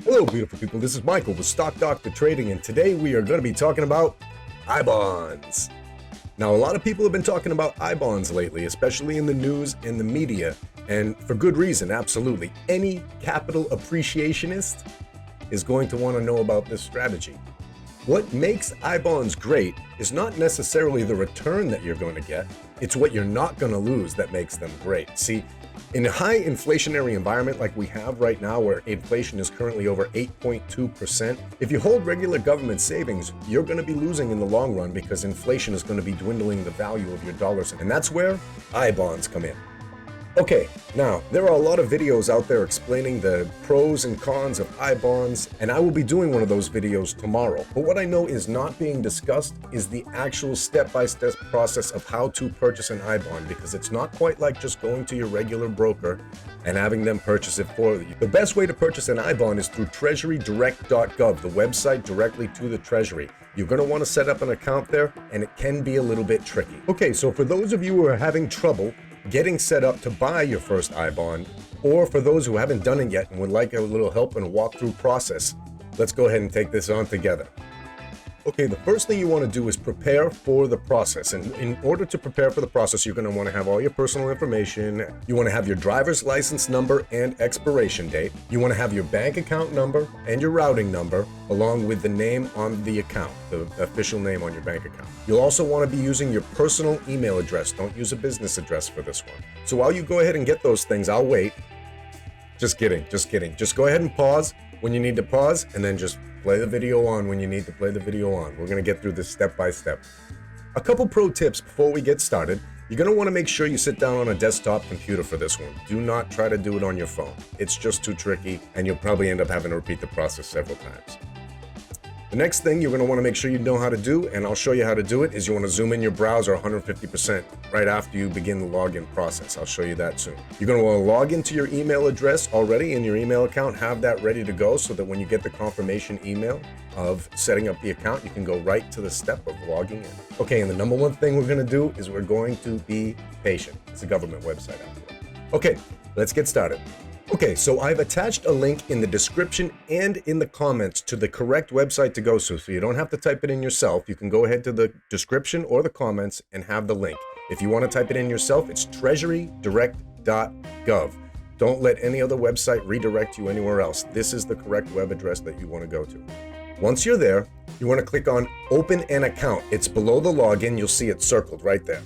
Hello, beautiful people. This is Michael with Stock Doctor Trading, and today we are going to be talking about iBonds. Now, a lot of people have been talking about iBonds lately, especially in the news and the media, and for good reason, absolutely. Any capital appreciationist is going to want to know about this strategy. What makes iBonds great is not necessarily the return that you're going to get, it's what you're not going to lose that makes them great. See, in a high inflationary environment like we have right now, where inflation is currently over 8.2%, if you hold regular government savings, you're going to be losing in the long run because inflation is going to be dwindling the value of your dollars. And that's where iBonds come in. Okay, now, there are a lot of videos out there explaining the pros and cons of iBonds, and I will be doing one of those videos tomorrow. But what I know is not being discussed is the actual step-by-step process of how to purchase an iBond, because it's not quite like just going to your regular broker and having them purchase it for you. The best way to purchase an iBond is through treasurydirect.gov, the website directly to the Treasury. You're going to want to set up an account there, and it can be a little bit tricky. Okay, so for those of you who are having trouble getting set up to buy your first iBond, or for those who haven't done it yet and would like a little help in a walkthrough process, let's go ahead and take this on together. Okay, the first thing you want to do is prepare for the process. And in order to prepare for the process, you're going to want to have all your personal information. You want to have your driver's license number and expiration date. You want to have your bank account number and your routing number, along with the name on the account, the official name on your bank account. You'll also want to be using your personal email address. Don't use a business address for this one. So while you go ahead and get those things, I'll wait. Just kidding. Just go ahead and pause when you need to pause, and then just play the video on when you need to play the video on. We're going to get through this step by step. A couple pro tips before we get started. You're going to want to make sure you sit down on a desktop computer for this one. Do not try to do it on your phone. It's just too tricky, and you'll probably end up having to repeat the process several times. The next thing you're going to want to make sure you know how to do, and I'll show you how to do it, is you want to zoom in your browser 150% right after you begin the login process. I'll show you that soon. You're going to want to log into your email address already in your email account, have that ready to go so that when you get the confirmation email of setting up the account, you can go right to the step of logging in. Okay, and the number one thing we're going to do is we're going to be patient. It's a government website after all. Okay, let's get started. Okay, so I've attached a link in the description and in the comments to the correct website to go to, so you don't have to type it in yourself. You can go ahead to the description or the comments and have the link. If you want to type it in yourself, it's treasurydirect.gov. Don't let any other website redirect you anywhere else. This is the correct web address that you want to go to. Once you're there, you want to click on Open an Account. It's below the login. You'll see it circled right there.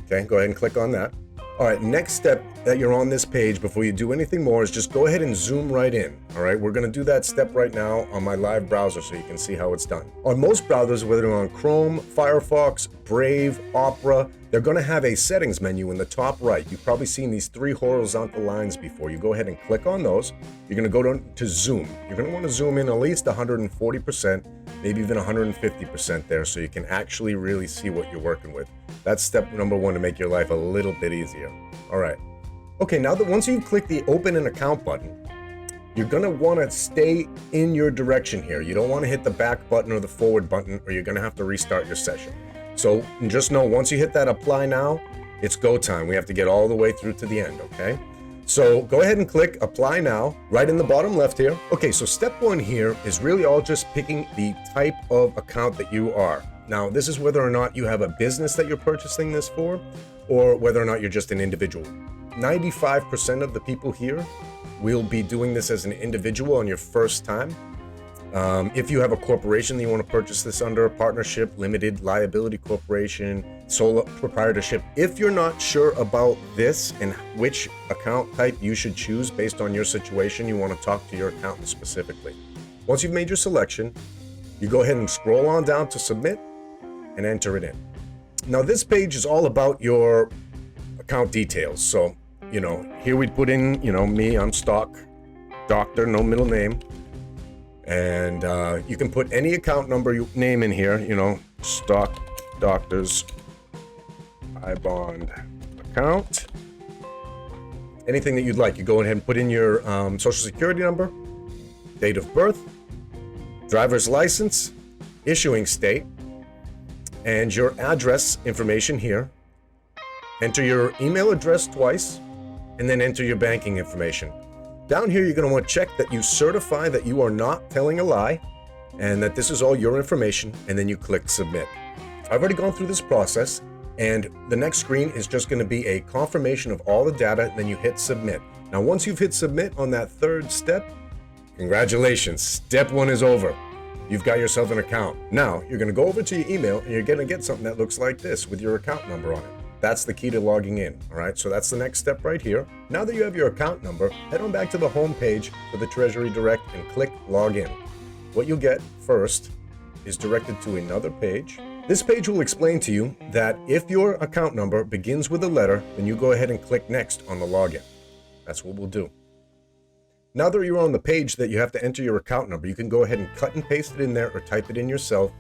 Okay, go ahead and click on that. All right, next step that you're on this page before you do anything more is just go ahead and zoom right in. All right, we're going to do that step right now on my live browser so you can see how it's done. On most browsers, whether on Chrome, Firefox, Brave, Opera, they're going to have a settings menu in the top right. You've probably seen these three horizontal lines before. You go ahead and click on those. You're going to go to zoom. You're going to want to zoom in at least 140%, maybe even 150% there so you can actually really see what you're working with. That's step number one to make your life a little bit easier. All right. Okay, now that once you click the Open an Account button, you're going to want to stay in your direction here. You don't want to hit the back button or the forward button, or you're going to have to restart your session. So just know once you hit that Apply Now, it's go time. We have to get all the way through to the end, okay? So go ahead and click Apply Now right in the bottom left here. Okay, so step one here is really all just picking the type of account that you are. Now, this is whether or not you have a business that you're purchasing this for, or whether or not you're just an individual. 95% of the people here will be doing this as an individual on your first time. If you have a corporation that you want to purchase this under, a partnership, limited liability corporation, sole proprietorship, if you're not sure about this and which account type you should choose based on your situation, you want to talk to your accountant specifically. Once you've made your selection, you go ahead and scroll on down to Submit and enter it in. Now, this page is all about your account details. So, here we put in, me, I'm Stock Doctor, no middle name. And you can put any account number name in here, Stock Doctor's iBond account. Anything that you'd like. You go ahead and put in your social security number, date of birth, driver's license, issuing state, and your address information here. Enter your email address twice, and then enter your banking information. Down here, you're going to want to check that you certify that you are not telling a lie and that this is all your information, and then you click submit. I've already gone through this process, and the next screen is just going to be a confirmation of all the data, and then you hit submit. Now, once you've hit submit on that third step, congratulations, step 1 is over. You've got yourself an account. Now, you're going to go over to your email, and you're going to get something that looks like this with your account number on it. That's the key to logging in, all right? So that's the next step right here. Now that you have your account number, head on back to the home page for the Treasury Direct and click Login. What you'll get first is directed to another page. This page will explain to you that if your account number begins with a letter, then you go ahead and click Next on the login. That's what we'll do. Now that you're on the page that you have to enter your account number, you can go ahead and cut and paste it in there or type it in yourself.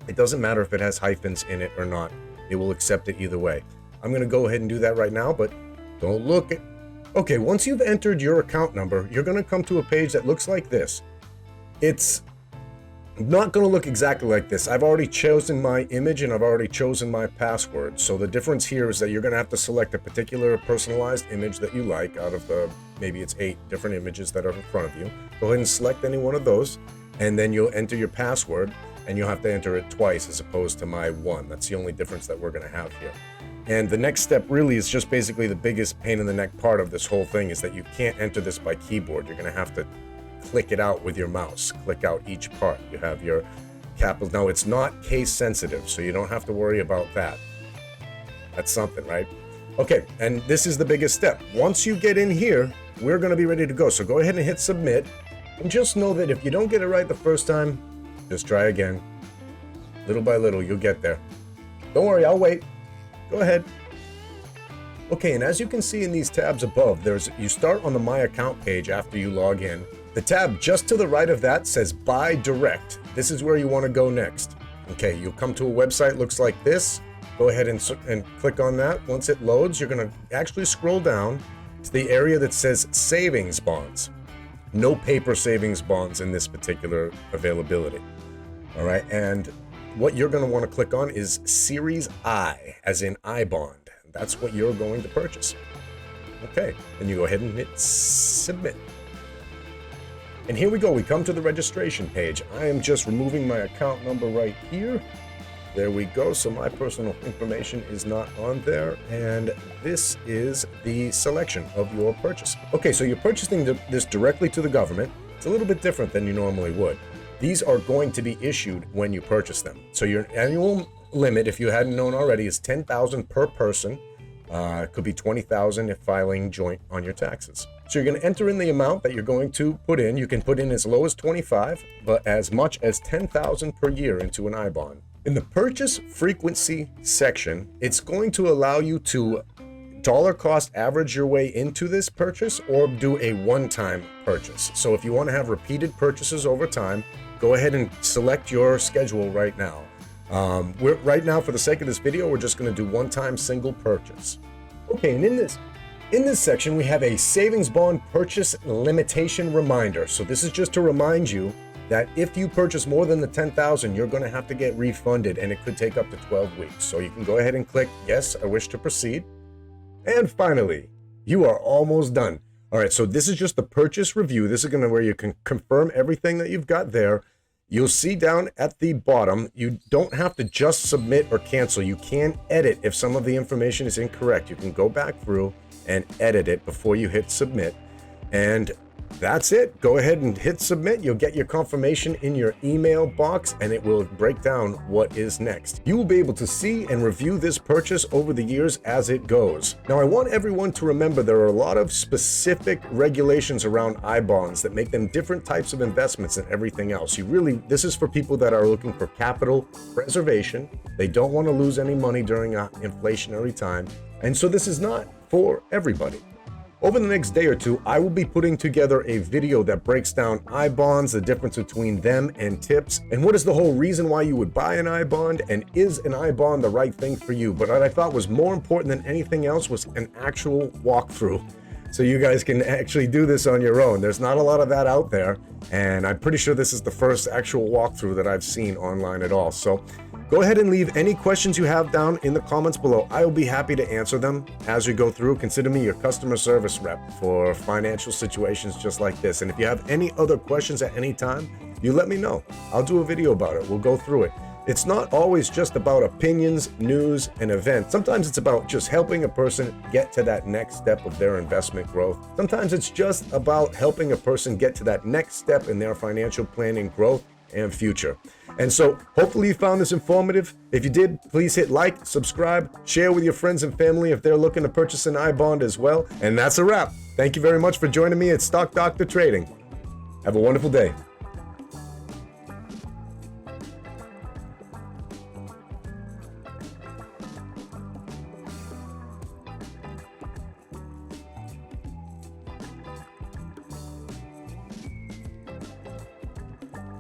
It doesn't matter if it has hyphens in it or not. It will accept it either way. I'm going to go ahead and do that right now, but don't look at... Okay, once you've entered your account number, you're going to come to a page that looks like this. It's not going to look exactly like this. I've already chosen my image and I've already chosen my password. So the difference here is that you're going to have to select a particular personalized image that you like out of the, maybe it's 8 different images that are in front of you. Go ahead and select any one of those, and then you'll enter your password, and you'll have to enter it twice as opposed to my 1. That's the only difference that we're going to have here. And the next step really is just basically the biggest pain in the neck part of this whole thing is that you can't enter this by keyboard. You're going to have to click it out with your mouse, click out each part. You have your capitals. Now, it's not case sensitive, so you don't have to worry about that. That's something, right? Okay, and this is the biggest step. Once you get in here, we're going to be ready to go. So go ahead and hit submit. And just know that if you don't get it right the first time, just try again. Little by little, you'll get there. Don't worry, I'll wait. Go ahead. Okay, and as you can see in these tabs above, you start on the My Account page after you log in. The tab just to the right of that says Buy Direct. This is where you want to go next. Okay, you'll come to a website looks like this. Go ahead and click on that. Once it loads, you're going to actually scroll down to the area that says Savings Bonds. No paper savings bonds in this particular availability. All right, and what you're going to want to click on is Series I, as in iBond. That's what you're going to purchase. Okay, then you go ahead and hit submit. And here we go, we come to the registration page. I am just removing my account number right here. There we go, so my personal information is not on there, and this is the selection of your purchase. Okay, so you're purchasing this directly to the government. It's a little bit different than you normally would. These are going to be issued when you purchase them. So your annual limit, if you hadn't known already, is $10,000 per person. It could be $20,000 if filing joint on your taxes. So you're going to enter in the amount that you're going to put in. You can put in as low as $25,000, but as much as $10,000 per year into an iBond. In the purchase frequency section, it's going to allow you to dollar cost average your way into this purchase or do a one-time purchase. So if you want to have repeated purchases over time, go ahead and select your schedule right now. Right now, for the sake of this video, we're just going to do one-time single purchase. Okay, and in this section, we have a savings bond purchase limitation reminder. So this is just to remind you that if you purchase more than the $10,000, you're going to have to get refunded, and it could take up to 12 weeks. So you can go ahead and click Yes, I wish to proceed. And finally, you are almost done. All right, so this is just the purchase review. This is where you can confirm everything that you've got there. You'll see down at the bottom, you don't have to just submit or cancel. You can edit if some of the information is incorrect. You can go back through and edit it before you hit submit. And that's it. Go ahead and hit submit. You'll get your confirmation in your email box, and it will break down what is next. You will be able to see and review this purchase over the years as it goes. Now, I want everyone to remember there are a lot of specific regulations around iBonds that make them different types of investments than everything else. This is for people that are looking for capital preservation. They don't want to lose any money during an inflationary time. And so this is not for everybody. Over the next day or two, I will be putting together a video that breaks down iBonds, the difference between them and TIPS, and what is the whole reason why you would buy an iBond, and is an iBond the right thing for you? But what I thought was more important than anything else was an actual walkthrough, so you guys can actually do this on your own. There's not a lot of that out there, and I'm pretty sure this is the first actual walkthrough that I've seen online at all. So Go ahead and leave any questions you have down in the comments below. I will be happy to answer them as we go through. Consider me your customer service rep for financial situations just like this. And if you have any other questions at any time, you let me know. I'll do a video about it. We'll go through it. It's not always just about opinions, news, and events. Sometimes it's about just helping a person get to that next step of their investment growth. Sometimes it's just about helping a person get to that next step in their financial planning, growth, and future. And so hopefully you found this informative. If you did, please hit like, subscribe, share with your friends and family if they're looking to purchase an iBond as well. And that's a wrap. Thank you very much for joining me at Stock Doctor Trading. Have a wonderful day.